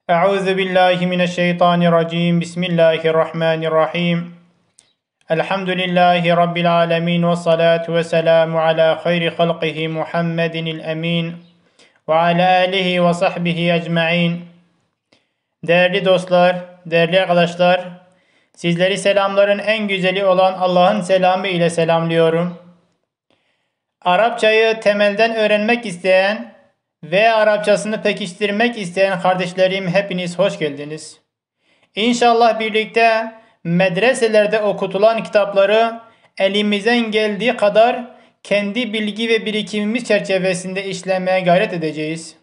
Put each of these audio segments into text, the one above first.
Euzu billahi mineşşeytanirracim. Bismillahirrahmanirrahim. Elhamdülillahi rabbil alamin ve salatu vesselamu ala hayri halqihi Muhammedinil emin ve ala alihi ve sahbihi ecmaîn. Değerli dostlar, değerli arkadaşlar, sizleri selamların en güzeli olan Allah'ın selamı ile selamlıyorum. Arapçayı temelden öğrenmek isteyen ve Arapçasını pekiştirmek isteyen kardeşlerim, hepiniz hoş geldiniz. İnşallah birlikte medreselerde okutulan kitapları elimizden geldiği kadar kendi bilgi ve birikimimiz çerçevesinde işlemeye gayret edeceğiz.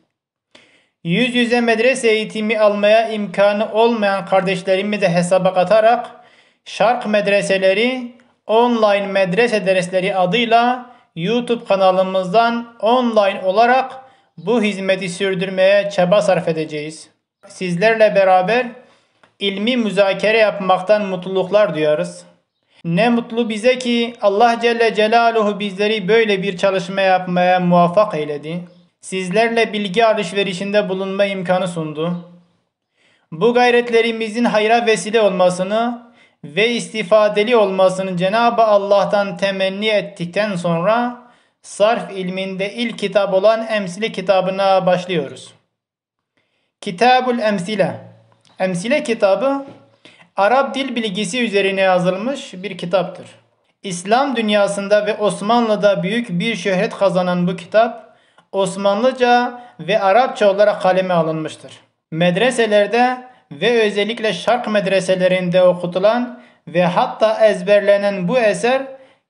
Yüz yüze medrese eğitimi almaya imkanı olmayan kardeşlerimi de hesaba katarak Şark Medreseleri Online Medrese Dersleri adıyla YouTube kanalımızdan online olarak bu hizmeti sürdürmeye çaba sarf edeceğiz. Sizlerle beraber ilmi müzakere yapmaktan mutluluklar duyarız. Ne mutlu bize ki Allah Celle Celaluhu bizleri böyle bir çalışma yapmaya muvaffak eyledi. Sizlerle bilgi alışverişinde bulunma imkanı sundu. Bu gayretlerimizin hayra vesile olmasını ve istifadeli olmasını Cenab-ı Allah'tan temenni ettikten sonra sarf ilminde ilk kitap olan Emsile kitabına başlıyoruz. Kitabul Emsile. Emsile kitabı Arap dil bilgisi üzerine yazılmış bir kitaptır. İslam dünyasında ve Osmanlı'da büyük bir şöhret kazanan bu kitap Osmanlıca ve Arapça olarak kaleme alınmıştır. Medreselerde ve özellikle şark medreselerinde okutulan ve hatta ezberlenen bu eser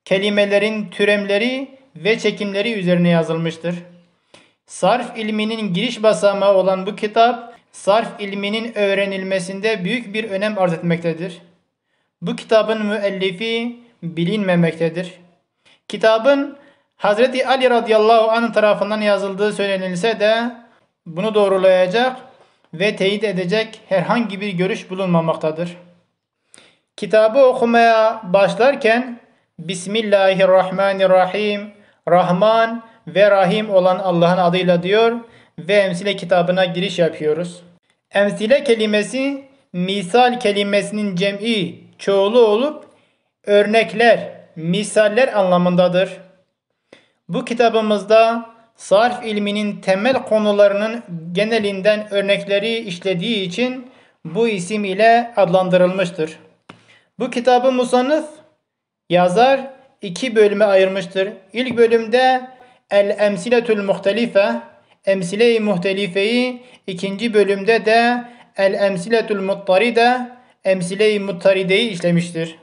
kelimelerin türemleri ve çekimleri üzerine yazılmıştır. Sarf ilminin giriş basamağı olan bu kitap, sarf ilminin öğrenilmesinde büyük bir önem arz etmektedir. Bu kitabın müellifi bilinmemektedir. Kitabın Hazreti Ali radıyallahu anh tarafından yazıldığı söylenilse de bunu doğrulayacak ve teyit edecek herhangi bir görüş bulunmamaktadır. Kitabı okumaya başlarken Bismillahirrahmanirrahim, Rahman ve Rahim olan Allah'ın adıyla diyor ve Emsile kitabına giriş yapıyoruz. Emsile kelimesi misal kelimesinin cem'i, çoğulu olup örnekler, misaller anlamındadır. Bu kitabımızda sarf ilminin temel konularının genelinden örnekleri işlediği için bu isim ile adlandırılmıştır. Bu kitabı musannıf, yazar, iki bölüme ayırmıştır. İlk bölümde El-Emsiletül Muhtelife, Emsile-i Muhtelife'yi, ikinci bölümde de El-Emsiletül Muttaride, Emsile-i Muttaride'yi işlemiştir.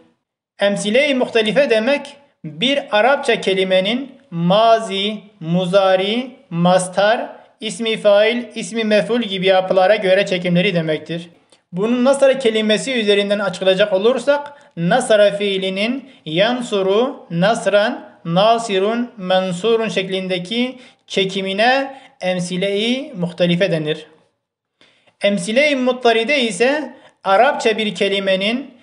Emsile-i Muhtelife demek bir Arapça kelimenin mazi, muzari, mastar, ismi fail, ismi mef'ul gibi yapılara göre çekimleri demektir. Bunun nasara kelimesi üzerinden açıklayacak olursak, nasara fiilinin yansuru, nasran, nasirun, mensurun şeklindeki çekimine emsile-i muhtelife denir. Emsile-i muttaride ise Arapça bir kelimenin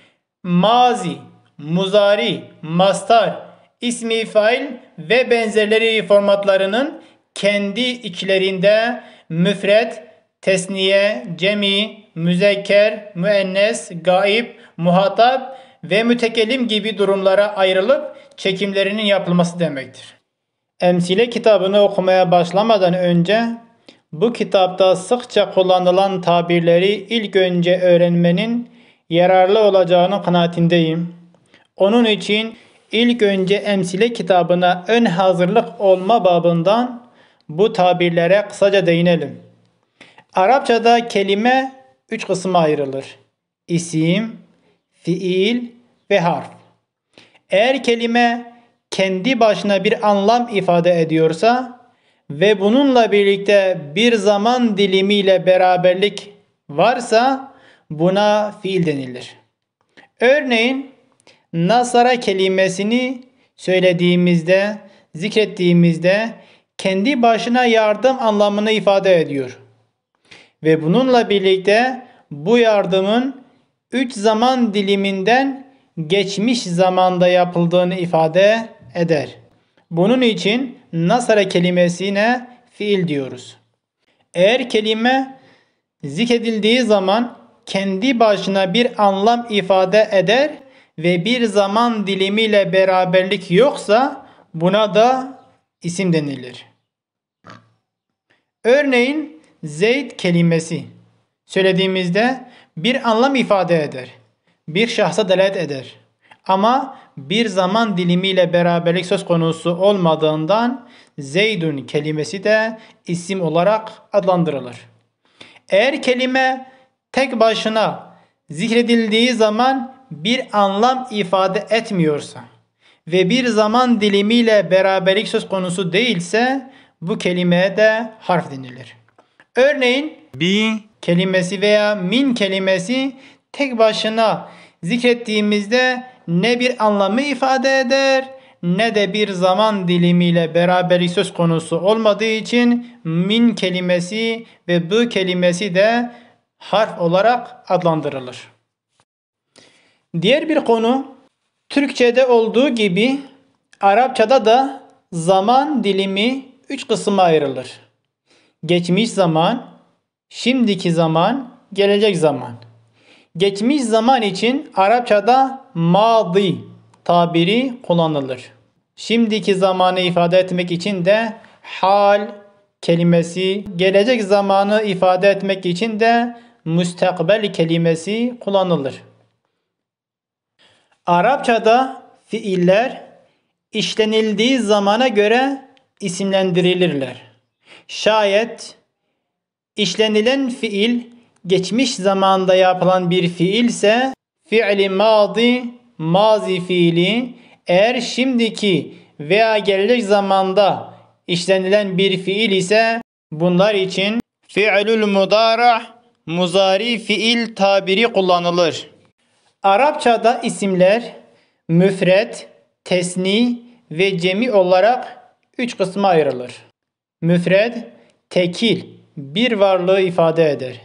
mazi, muzari, mastar, ismi fail ve benzerleri formatlarının kendi içlerinde müfret, tesniye, cemi, müzekker, müennes, gaib, muhatap ve mütekellim gibi durumlara ayrılıp çekimlerinin yapılması demektir. Emsile kitabını okumaya başlamadan önce bu kitapta sıkça kullanılan tabirleri ilk önce öğrenmenin yararlı olacağının kanaatindeyim. Onun için ilk önce Emsile kitabına ön hazırlık olma babından bu tabirlere kısaca değinelim. Arapçada kelime 3 kısma ayrılır. İsim, fiil ve harf. Eğer kelime kendi başına bir anlam ifade ediyorsa ve bununla birlikte bir zaman dilimiyle beraberlik varsa buna fiil denilir. Örneğin nasara kelimesini söylediğimizde, zikrettiğimizde kendi başına yardım anlamını ifade ediyor. Ve bununla birlikte bu yardımın 3 zaman diliminden geçmiş zamanda yapıldığını ifade eder. Bunun için nasara kelimesine fiil diyoruz. Eğer kelime zikredildiği zaman kendi başına bir anlam ifade eder ve bir zaman dilimiyle beraberlik yoksa buna da isim denilir. Örneğin Zeyd kelimesi söylediğimizde bir anlam ifade eder. Bir şahsa delalet eder. Ama bir zaman dilimiyle beraberlik söz konusu olmadığından Zeydun kelimesi de isim olarak adlandırılır. Eğer kelime tek başına zikredildiği zaman bir anlam ifade etmiyorsa ve bir zaman dilimiyle beraberlik söz konusu değilse bu kelimeye de harf denilir. Örneğin bi kelimesi veya min kelimesi tek başına zikrettiğimizde ne bir anlamı ifade eder ne de bir zaman dilimiyle beraberlik söz konusu olmadığı için min kelimesi ve bu kelimesi de harf olarak adlandırılır. Diğer bir konu, Türkçe'de olduğu gibi Arapçada da zaman dilimi 3 kısma ayrılır. Geçmiş zaman, şimdiki zaman, gelecek zaman. Geçmiş zaman için Arapçada madi tabiri kullanılır. Şimdiki zamanı ifade etmek için de hal kelimesi, gelecek zamanı ifade etmek için de müstakbel kelimesi kullanılır. Arapçada fiiller işlenildiği zamana göre isimlendirilirler. Şayet işlenilen fiil geçmiş zamanda yapılan bir fiilse fiili madi, mazi fiili, eğer şimdiki veya gelecek zamanda işlenilen bir fiil ise bunlar için fi'lül mudara, muzari fiil tabiri kullanılır. Arapçada isimler müfret, tesni ve cemi olarak 3 kısma ayrılır. Müfret, tekil, bir varlığı ifade eder.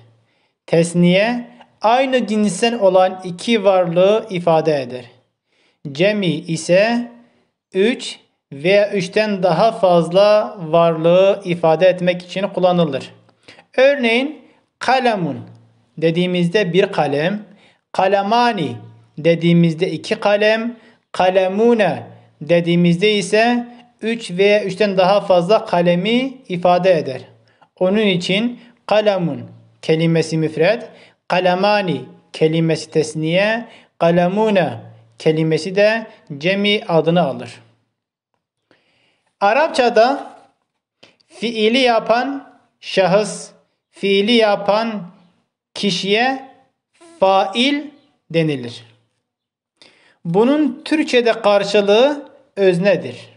Tesniye, aynı cinsten olan 2 varlığı ifade eder. Cemi ise 3 veya 3'ten daha fazla varlığı ifade etmek için kullanılır. Örneğin kalemun dediğimizde bir kalem, kalemani dediğimizde 2 kalem, kalemune dediğimizde ise 3 veya 3'ten daha fazla kalemi ifade eder. Onun için kalemun kelimesi müfred, kalemani kelimesi tesniye, kalemune kelimesi de cemi adını alır. Arapçada fiili yapan şahıs, fiili yapan kişiye fail denilir. Bunun Türkçe'de karşılığı öznedir.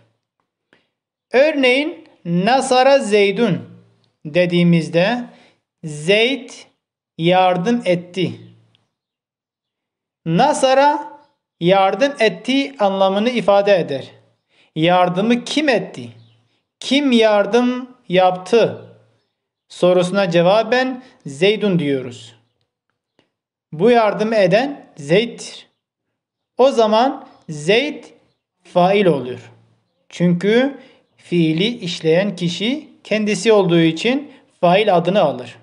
Örneğin Nasara Zeydun dediğimizde Zeyd yardım etti. Nasara yardım etti anlamını ifade eder. Yardımı kim etti? Kim yardım yaptı? Sorusuna cevaben Zeydun diyoruz. Bu yardım eden Zeyd'dir. O zaman Zeyd fail oluyor. Çünkü fiili işleyen kişi kendisi olduğu için fail adını alır.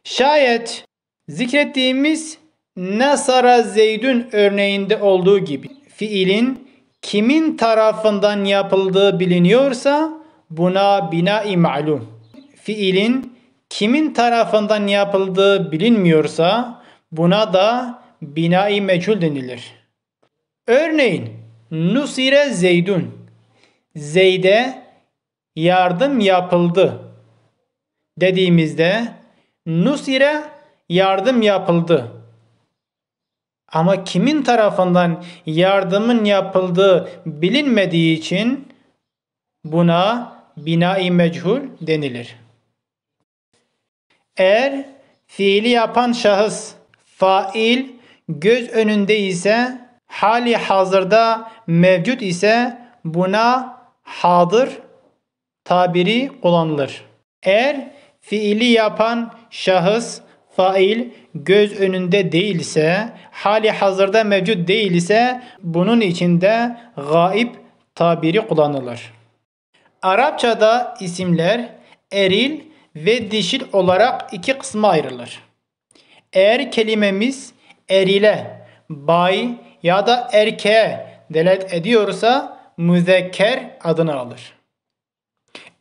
Şayet zikrettiğimiz Nasara Zeydun örneğinde olduğu gibi fiilin kimin tarafından yapıldığı biliniyorsa buna bina-i ma'lum. Fiilin kimin tarafından yapıldığı bilinmiyorsa buna da bina-i meçhul denilir. Örneğin Nusire Zeydun, Zeyd'e yardım yapıldı dediğimizde Nusire yardım yapıldı. Ama kimin tarafından yardımın yapıldığı bilinmediği için buna bina-i meçhul denilir. Eğer fiili yapan şahıs fail göz önünde ise, hali hazırda mevcut ise buna hadır tabiri kullanılır. Eğer fiili yapan şahıs fail göz önünde değilse, hali hazırda mevcut değilse bunun içinde gaib tabiri kullanılır. Arapçada isimler eril ve dişil olarak iki kısma ayrılır. Eğer kelimemiz erile, bay ya da erkeğe delalet ediyorsa müzekker adını alır.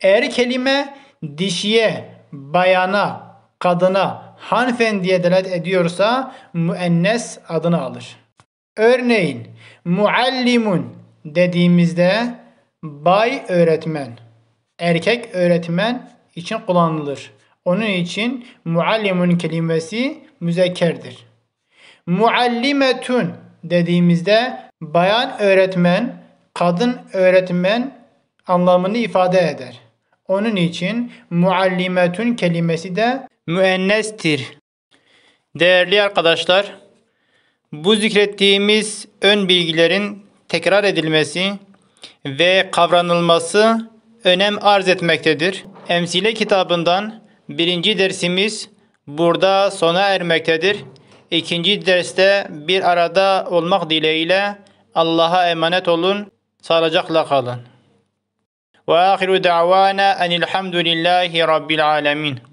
Eğer kelime dişiye, bayana, kadına, hanımefendiye delalet ediyorsa müennes adını alır. Örneğin muallimun dediğimizde bay öğretmen, erkek öğretmen için kullanılır. Onun için muallimun kelimesi müzekkerdir. Muallimetun dediğimizde bayan öğretmen, kadın öğretmen anlamını ifade eder. Onun için muallimetun kelimesi de müennestir. Değerli arkadaşlar, bu zikrettiğimiz ön bilgilerin tekrar edilmesi ve kavranılması önem arz etmektedir. Emsile kitabından birinci dersimiz burada sona ermektedir. İkinci derste bir arada olmak dileğiyle Allah'a emanet olun, sağlıcakla kalın. Ve ahiru da'vana enilhamdülillahi rabbil alemin.